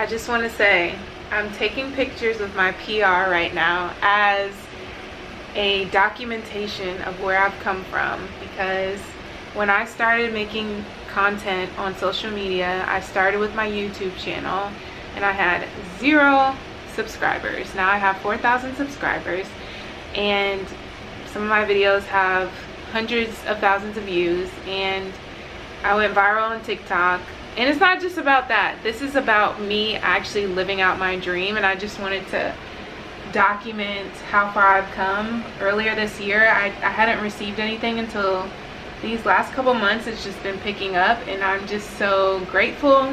I just want to say I'm taking pictures with my PR right now as a documentation of where I've come from, because when I started making content on social media, I started with my YouTube channel and I had 0 subscribers. Now I have 4,000 subscribers and some of my videos have hundreds of thousands of views, and I went viral on TikTok. And it's not just about that. This is about me actually living out my dream, and I just wanted to document how far I've come. Earlier this year, I hadn't received anything until these last couple months. It's just been picking up, and I'm just so grateful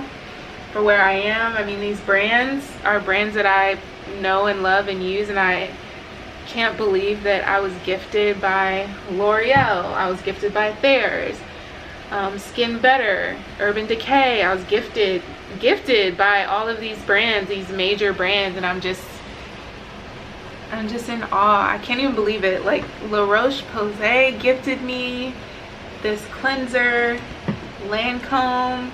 for where I am. I mean, these brands are brands that I know and love and use, and I can't believe that I was gifted by L'Oreal, I was gifted by Thayers, Skin Better, Urban Decay. I was gifted by all of these brands, these major brands, and I'm just in awe. I can't even believe it. Like La Roche-Posay gifted me this cleanser, Lancome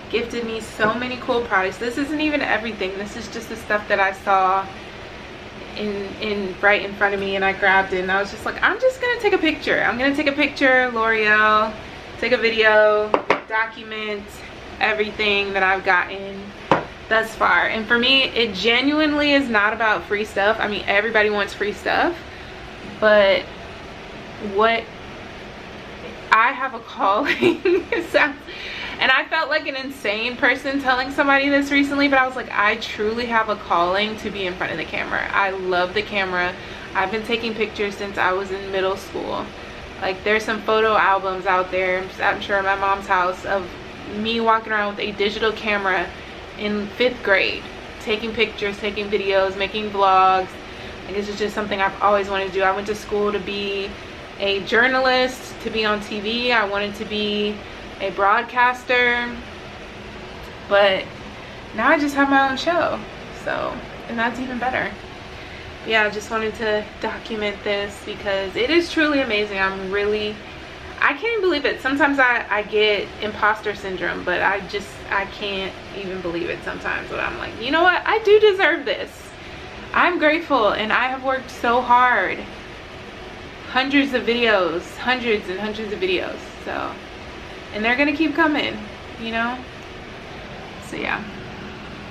gifted me so many cool products. This isn't even everything. This is just the stuff that I saw right in front of me, and I grabbed it and I was just like, I'm just gonna take a picture. I'm gonna take a picture, L'Oreal, take a video, document everything that I've gotten thus far. And for me, it genuinely is not about free stuff. I mean, everybody wants free stuff, but what I have a calling. And I felt like an insane person telling somebody this recently, but I was like, I truly have a calling to be in front of the camera. I love the camera. I've been taking pictures since I was in middle school. Like, there's some photo albums out there, I'm sure, at my mom's house, of me walking around with a digital camera in 5th grade, taking pictures, taking videos, making vlogs. Like, this is just something I've always wanted to do. I went to school to be a journalist, to be on TV. I wanted to be a broadcaster, but now I just have my own show, so, and that's even better. Yeah, I just wanted to document this because it is truly amazing. I can't even believe it. Sometimes I get imposter syndrome, but I can't even believe it sometimes. But I'm like, you know what, I do deserve this. I'm grateful, and I have worked so hard. Hundreds and hundreds of videos, so, and they're gonna keep coming, you know. So yeah.